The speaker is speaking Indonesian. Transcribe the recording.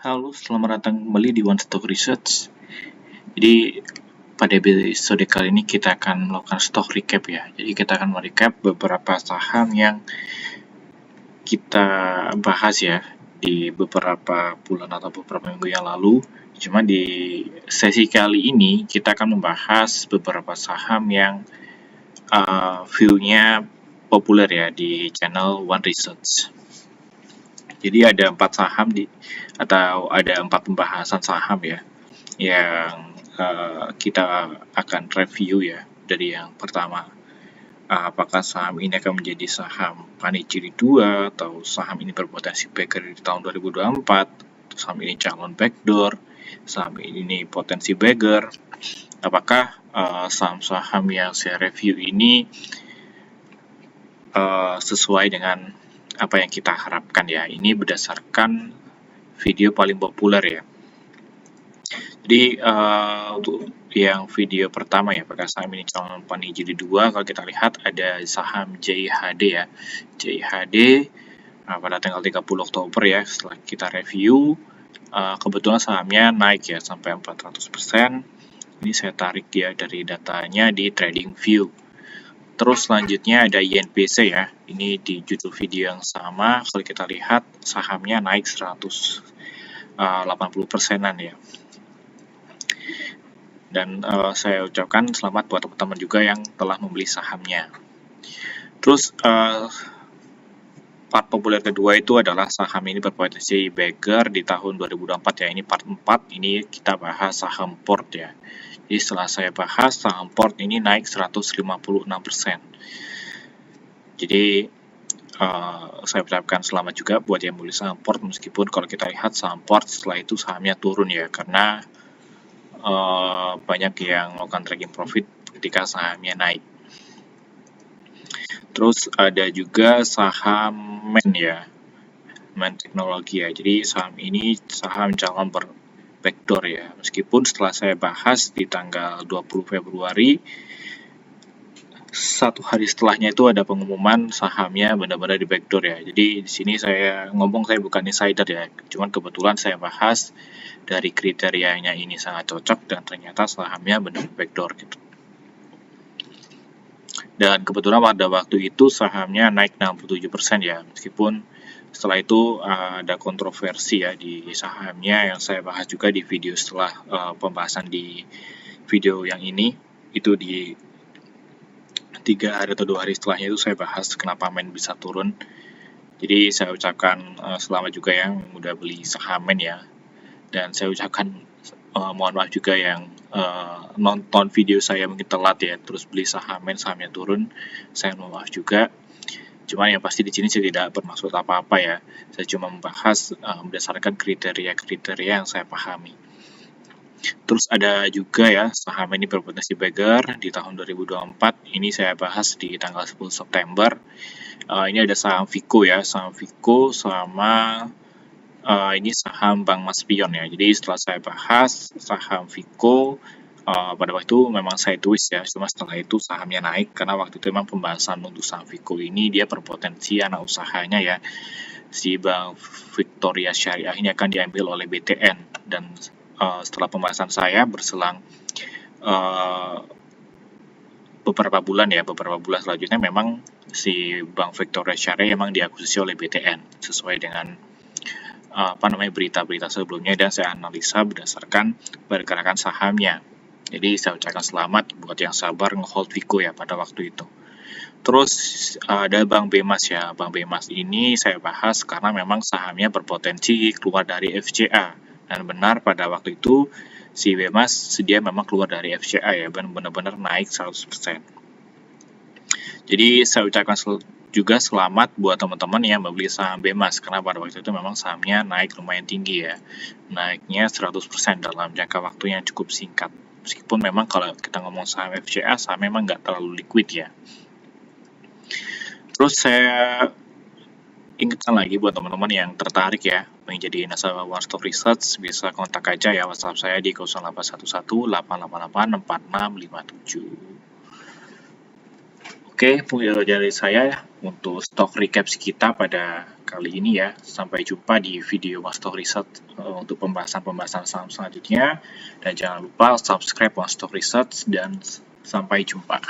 Halo, selamat datang kembali di One Stock Research. Jadi pada episode kali ini kita akan melakukan stock recap ya. Jadi kita akan merecap beberapa saham yang kita bahas ya di beberapa bulan atau beberapa minggu yang lalu. Cuma di sesi kali ini kita akan membahas beberapa saham yang view-nya populer ya di channel One Research. Jadi ada 4 saham atau ada 4 pembahasan saham ya yang kita akan review ya. Dari yang pertama, apakah saham ini akan menjadi saham paniciri 2 atau saham ini berpotensi bagger di tahun 2024, saham ini calon backdoor, saham ini potensi bagger. Apakah saham-saham yang saya review ini sesuai dengan apa yang kita harapkan ya. Ini berdasarkan video paling populer ya. Jadi untuk yang video pertama ya, apakah saham ini calon paniciri 2, kalau kita lihat ada saham JHD ya. JHD pada tanggal 30 Oktober ya, setelah kita review, kebetulan sahamnya naik ya sampai 400%. Ini saya tarik ya dari datanya di TradingView. Terus selanjutnya ada INPC ya, ini di judul video yang sama, kalau kita lihat sahamnya naik 180%-an ya. Dan saya ucapkan selamat buat teman-teman juga yang telah membeli sahamnya. Terus part populer kedua itu adalah saham ini berpotensi bagger di tahun 2024 ya. Ini part 4, ini kita bahas saham port ya. Jadi setelah saya bahas, saham port ini naik 156%. Jadi saya ucapkan selamat juga buat yang beli saham port, meskipun kalau kita lihat saham port setelah itu sahamnya turun ya, karena banyak yang melakukan tracking profit ketika sahamnya naik. Terus ada juga saham MEN ya, MEN Teknologi ya. Jadi saham ini saham calon backdoor ya. Meskipun setelah saya bahas di tanggal 20 Februari, satu hari setelahnya itu ada pengumuman sahamnya benar-benar di backdoor ya. Jadi di sini saya ngomong, saya bukan insider ya. Cuman kebetulan saya bahas dari kriterianya ini sangat cocok dan ternyata sahamnya benar backdoor gitu. Dan kebetulan pada waktu itu sahamnya naik 67% ya, meskipun setelah itu ada kontroversi ya di sahamnya yang saya bahas juga di video setelah pembahasan di video yang ini. Itu di 3 hari atau 2 hari setelahnya itu saya bahas kenapa MEN bisa turun. Jadi saya ucapkan selamat juga yang udah beli saham MEN ya. Dan saya ucapkan mohon maaf juga yang nonton video saya mungkin telat ya, terus beli saham MEN, sahamnya turun. Saya mohon maaf juga. Cuman yang pasti di sini saya tidak bermaksud apa-apa ya. Saya cuma membahas berdasarkan kriteria-kriteria yang saya pahami. Terus ada juga ya saham ini berpotensi bagger di tahun 2024. Ini saya bahas di tanggal 10 September. Ini ada saham Vico ya, saham Vico sama ini saham Bank Maspion ya. Jadi setelah saya bahas saham Vico, pada waktu itu memang saya twist ya, cuma setelah itu sahamnya naik karena waktu itu memang pembahasan untuk saham Vico ini dia berpotensi anak usahanya ya, si Bank Victoria Syariah ini akan diambil oleh BTN. Dan setelah pembahasan saya berselang beberapa bulan selanjutnya memang si Bank Victoria Syariah memang diakuisisi oleh BTN sesuai dengan berita-berita sebelumnya, dan saya analisa berdasarkan pergerakan sahamnya. Jadi saya ucapkan selamat buat yang sabar ngehold Vico ya pada waktu itu. Terus ada Bank Bemas ya. Bank Bemas ini saya bahas karena memang sahamnya berpotensi keluar dari FCA. Dan benar pada waktu itu si Bemas dia memang keluar dari FCA ya, benar-benar naik 100%. Jadi saya ucapkan juga selamat buat teman-teman yang membeli saham Bemas, karena pada waktu itu memang sahamnya naik lumayan tinggi ya. Naiknya 100% dalam jangka waktu yang cukup singkat. Meskipun memang kalau kita ngomong saham FCA, saham memang nggak terlalu liquid ya. Terus saya ingatkan lagi buat teman-teman yang tertarik ya menjadi nasabah One Stop Research, bisa kontak aja ya WhatsApp saya di 0811 888 4657. Oke, dari saya untuk stock recap kita pada kali ini ya. Sampai jumpa di video One Stock Research untuk pembahasan-pembahasan saham selanjutnya. Dan jangan lupa subscribe One Stock Research dan sampai jumpa.